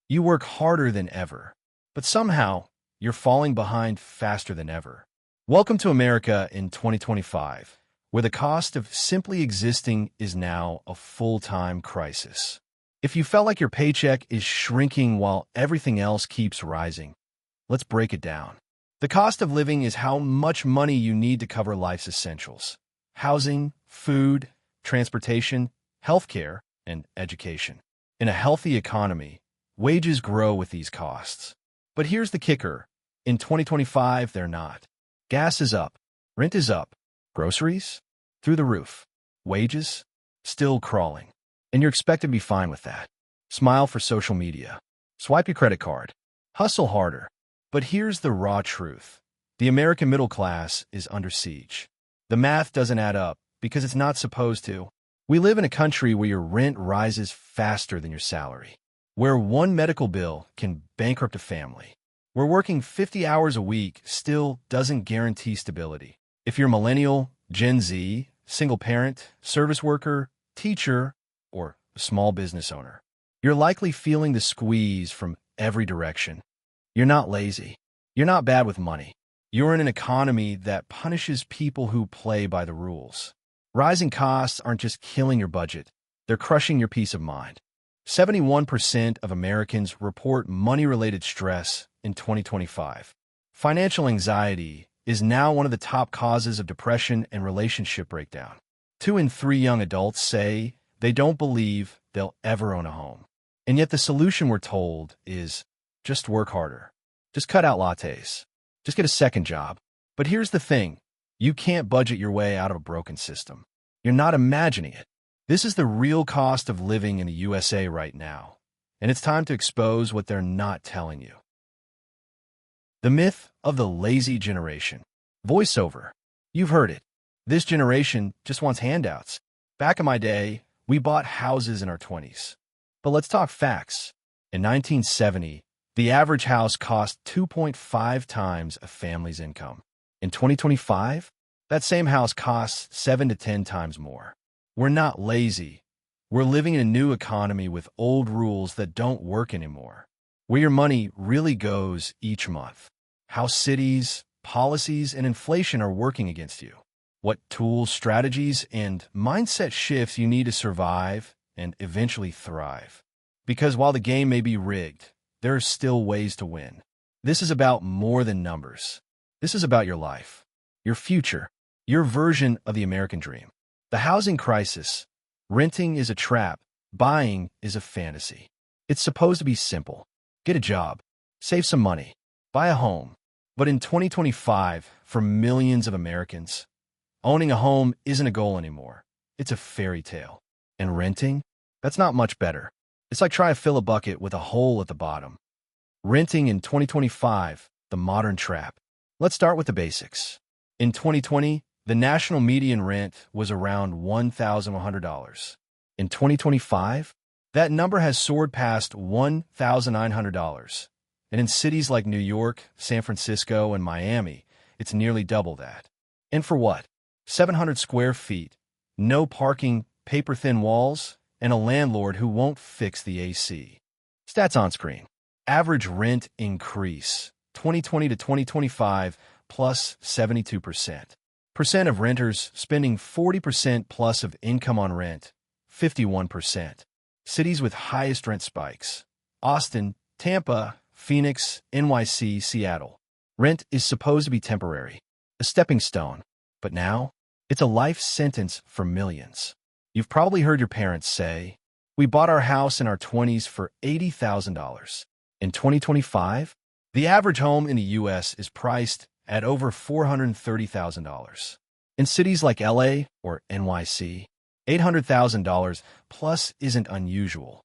You work harder than ever, but somehow you're falling behind faster than ever. Welcome to America in 2025, where the cost of simply existing is now a full-time crisis. If you felt like your paycheck is shrinking while everything else keeps rising, let's break it down. The cost of living is how much money you need to cover life's essentials: housing, food, transportation, healthcare, and education. In a healthy economy, wages grow with these costs. But here's the kicker. In 2025, they're not. Gas is up. Rent is up. Groceries? Through the roof. Wages? Still crawling. And you're expected to be fine with that. Smile for social media. Swipe your credit card. Hustle harder. But here's the raw truth. The American middle class is under siege. The math doesn't add up because it's not supposed to. We live in a country where your rent rises faster than your salary, where one medical bill can bankrupt a family, where working 50 hours a week still doesn't guarantee stability. If you're millennial, Gen Z, single parent, service worker, teacher, or a small business owner, you're likely feeling the squeeze from every direction. You're not lazy. You're not bad with money. You're in an economy that punishes people who play by the rules. Rising costs aren't just killing your budget, they're crushing your peace of mind. 71% of Americans report money-related stress in 2025. Financial anxiety is now one of the top causes of depression and relationship breakdown. 2 in 3 young adults say they don't believe they'll ever own a home. And yet the solution, we're told, is just work harder. Just cut out lattes. Just get a second job. But here's the thing. You can't budget your way out of a broken system. You're not imagining it. This is the real cost of living in the USA right now, and it's time to expose what they're not telling you. The myth of the lazy generation. Voiceover. You've heard it. This generation just wants handouts. Back in my day, we bought houses in our 20s. But let's talk facts. In 1970, the average house cost 2.5 times a family's income. In 2025, that same house costs 7 to 10 times more. We're not lazy. We're living in a new economy with old rules that don't work anymore. Where your money really goes each month. How cities, policies, and inflation are working against you. What tools, strategies, and mindset shifts you need to survive and eventually thrive. Because while the game may be rigged, there are still ways to win. This is about more than numbers. This is about your life, your future, your version of the American dream. The housing crisis. Renting is a trap. Buying is a fantasy. It's supposed to be simple. Get a job. Save some money. Buy a home. But in 2025, for millions of Americans, owning a home isn't a goal anymore. It's a fairy tale. And renting? That's not much better. It's like trying to fill a bucket with a hole at the bottom. Renting in 2025, the modern trap. Let's start with the basics. In 2020, the national median rent was around $1,100. In 2025, that number has soared past $1,900. And in cities like New York, San Francisco, and Miami, it's nearly double that. And for what? 700 square feet, no parking, paper-thin walls, and a landlord who won't fix the AC. Stats on screen. Average rent increase, 2020 to 2025, plus 72%. Percent of renters spending 40% plus of income on rent, 51%. Cities with highest rent spikes: Austin, Tampa, Phoenix, NYC, Seattle. Rent is supposed to be temporary, a stepping stone. But now, it's a life sentence for millions. You've probably heard your parents say, "We bought our house in our 20s for $80,000. In 2025, the average home in the U.S. is priced at over $430,000. In cities like LA or NYC, $800,000 plus isn't unusual.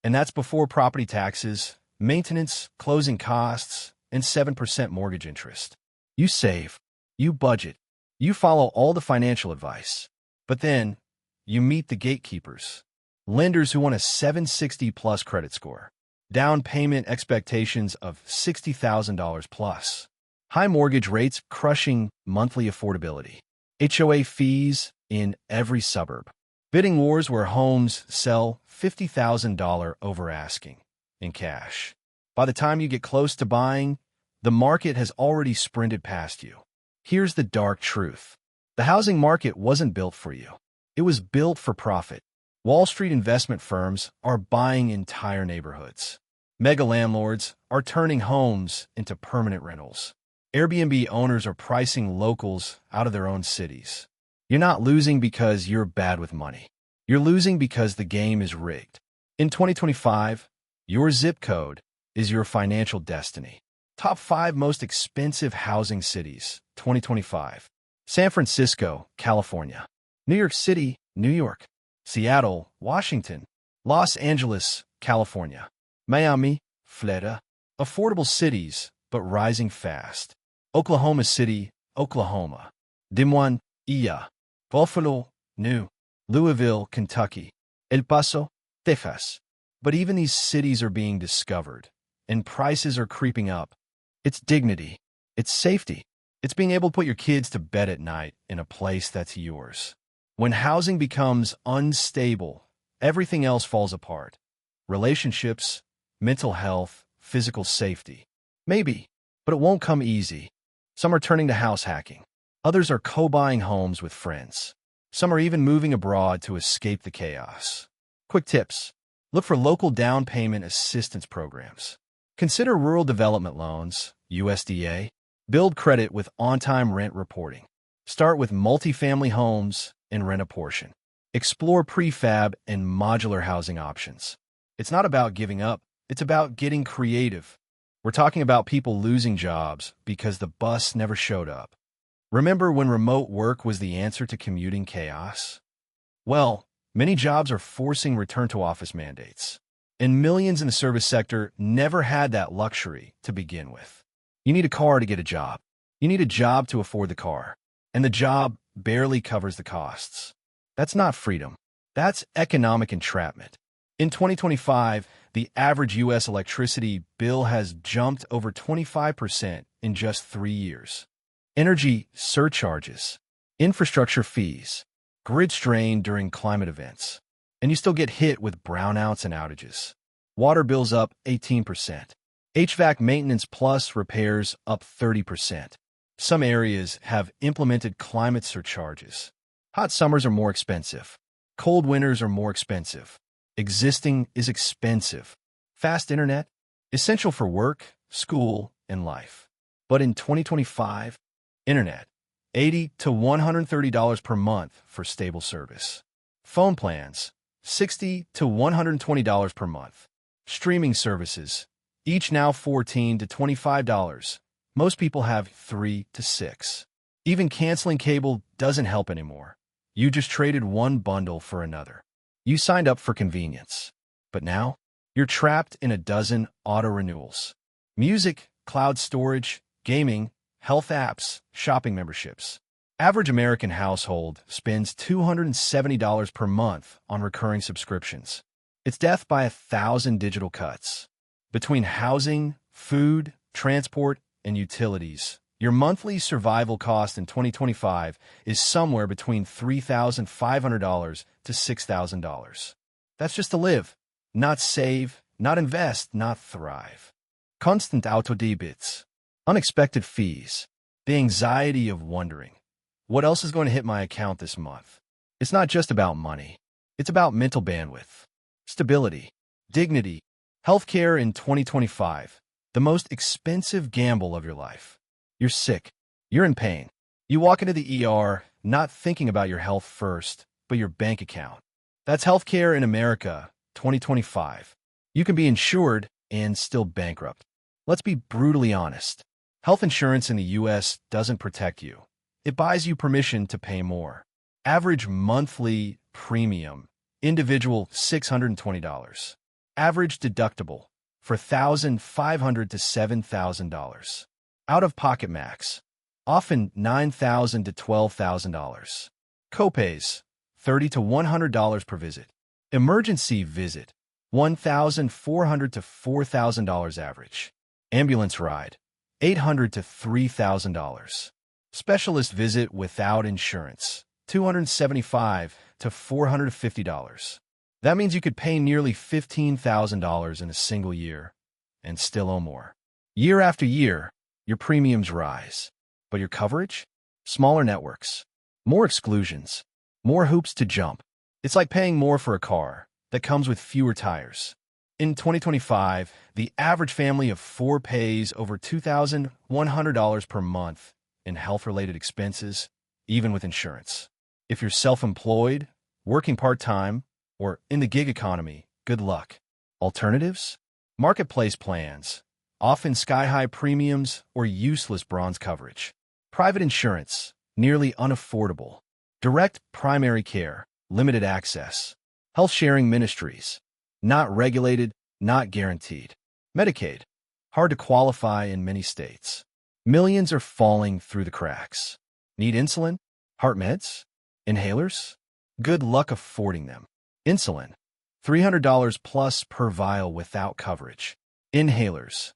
And that's before property taxes, maintenance, closing costs, and 7% mortgage interest. You save, you budget, you follow all the financial advice. But then, you meet the gatekeepers. Lenders who want a 760 plus credit score. Down payment expectations of $60,000 plus. High mortgage rates crushing monthly affordability. HOA fees in every suburb. Bidding wars where homes sell $50,000 over asking. in cash. By the time you get close to buying, the market has already sprinted past you. Here's the dark truth. The housing market wasn't built for you. It was built for profit. Wall Street investment firms are buying entire neighborhoods. Mega landlords are turning homes into permanent rentals. Airbnb owners are pricing locals out of their own cities. You're not losing because you're bad with money. You're losing because the game is rigged. In 2025, your zip code is your financial destiny. Top 5 most expensive housing cities, 2025. San Francisco, California. New York City, New York. Seattle, Washington. Los Angeles, California. Miami, Florida. Affordable cities, but rising fast. Oklahoma City, Oklahoma. Des Moines, Ia. Buffalo, New. Louisville, Kentucky. El Paso, Texas. But even these cities are being discovered, and prices are creeping up. It's dignity. It's safety. It's being able to put your kids to bed at night in a place that's yours. When housing becomes unstable, everything else falls apart. Relationships, mental health, physical safety. Maybe, but it won't come easy. Some are turning to house hacking. Others are co-buying homes with friends. Some are even moving abroad to escape the chaos. Quick tips. Look for local down payment assistance programs. Consider rural development loans, USDA. Build credit with on-time rent reporting. Start with multifamily homes and rent a portion. Explore prefab and modular housing options. It's not about giving up. It's about getting creative. We're talking about people losing jobs because the bus never showed up. Remember when remote work was the answer to commuting chaos? Well, many jobs are forcing return-to-office mandates. And millions in the service sector never had that luxury to begin with. You need a car to get a job. You need a job to afford the car. And the job barely covers the costs. That's not freedom. That's economic entrapment. In 2025, the average U.S. electricity bill has jumped over 25% in just 3 years. Energy surcharges, infrastructure fees, grid strain during climate events. And you still get hit with brownouts and outages. Water bills up 18%. HVAC maintenance plus repairs up 30%. Some areas have implemented climate surcharges. Hot summers are more expensive. Cold winters are more expensive. Existing is expensive. Fast internet, essential for work, school, and life. But in 2025, internet, $80 to $130 per month for stable service. Phone plans, $60 to $120 per month. Streaming services, each now $14 to $25. Most people have 3 to 6. Even canceling cable doesn't help anymore. You just traded one bundle for another. You signed up for convenience. But now, you're trapped in a dozen auto-renewals. Music, cloud storage, gaming, health apps, shopping memberships. Average American household spends $270 per month on recurring subscriptions. It's death by 1,000 digital cuts. Between housing, food, transport, and utilities, your monthly survival cost in 2025 is somewhere between $3,500 to $6,000. That's just to live, not save, not invest, not thrive. Constant autodebits, unexpected fees, the anxiety of wondering, what else is going to hit my account this month? It's not just about money. It's about mental bandwidth, stability, dignity. Healthcare in 2025, the most expensive gamble of your life. You're sick. You're in pain. You walk into the ER not thinking about your health first, but your bank account. That's healthcare in America, 2025. You can be insured and still bankrupt. Let's be brutally honest. Health insurance in the U.S. doesn't protect you. It buys you permission to pay more. Average monthly premium, individual $620. Average deductible for $1,500 to $7,000. Out-of-pocket max, often $9,000 to $12,000. Copays, $30 to $100 per visit. Emergency visit, $1,400 to $4,000 average. Ambulance ride, $800 to $3,000. Specialist visit without insurance, $275 to $450. That means you could pay nearly $15,000 in a single year and still owe more. Year after year, your premiums rise, but your coverage? Smaller networks, more exclusions, more hoops to jump. It's like paying more for a car that comes with fewer tires. In 2025, the average family of four pays over $2,100 per month in health-related expenses, even with insurance. If you're self-employed, working part-time, or in the gig economy, good luck. Alternatives? Marketplace plans, often sky-high premiums or useless bronze coverage. Private insurance, nearly unaffordable. Direct primary care, limited access. Health-sharing ministries, not regulated, not guaranteed. Medicaid, hard to qualify in many states. Millions are falling through the cracks. Need insulin? Heart meds? Inhalers? Good luck affording them. Insulin, $300 plus per vial without coverage. Inhalers,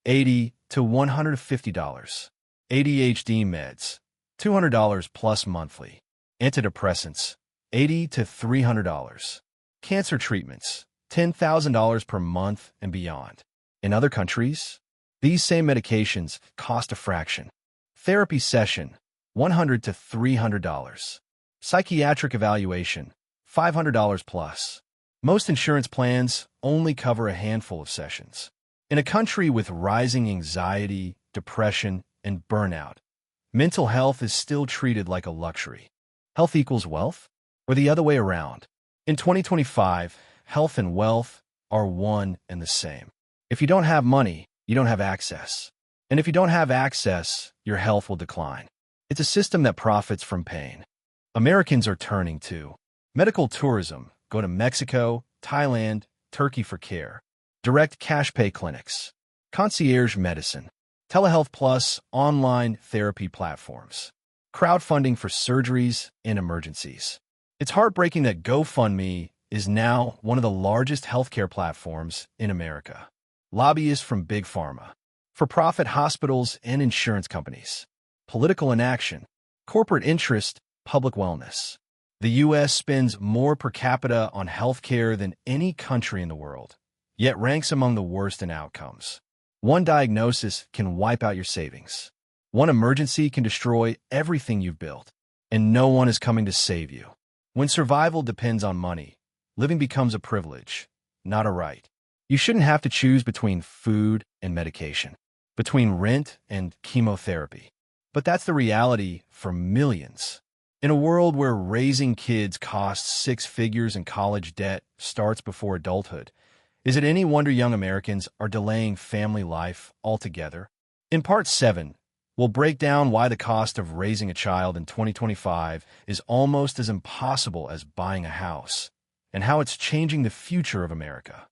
$80 to $150. ADHD meds, $200 plus monthly. Antidepressants, $80 to $300. Cancer treatments, $10,000 per month and beyond. In other countries, these same medications cost a fraction. Therapy session, $100 to $300. Psychiatric evaluation, $500 plus. Most insurance plans only cover a handful of sessions. In a country with rising anxiety, depression, and burnout, mental health is still treated like a luxury. Health equals wealth? Or the other way around? In 2025, health and wealth are one and the same. If you don't have money, you don't have access. And if you don't have access, your health will decline. It's a system that profits from pain. Americans are turning to medical tourism. Go to Mexico, Thailand, Turkey for care. Direct cash pay clinics. Concierge medicine. Telehealth plus online therapy platforms. Crowdfunding for surgeries and emergencies. It's heartbreaking that GoFundMe is now one of the largest healthcare platforms in America. Lobbyists from Big Pharma, for-profit hospitals and insurance companies, political inaction, corporate interest, public wellness. The U.S. spends more per capita on healthcare than any country in the world, yet ranks among the worst in outcomes. One diagnosis can wipe out your savings. One emergency can destroy everything you've built, and no one is coming to save you. When survival depends on money, living becomes a privilege, not a right. You shouldn't have to choose between food and medication, between rent and chemotherapy. But that's the reality for millions. In a world where raising kids costs six figures and college debt starts before adulthood, is it any wonder young Americans are delaying family life altogether? In Part 7, we'll break down why the cost of raising a child in 2025 is almost as impossible as buying a house, and how it's changing the future of America.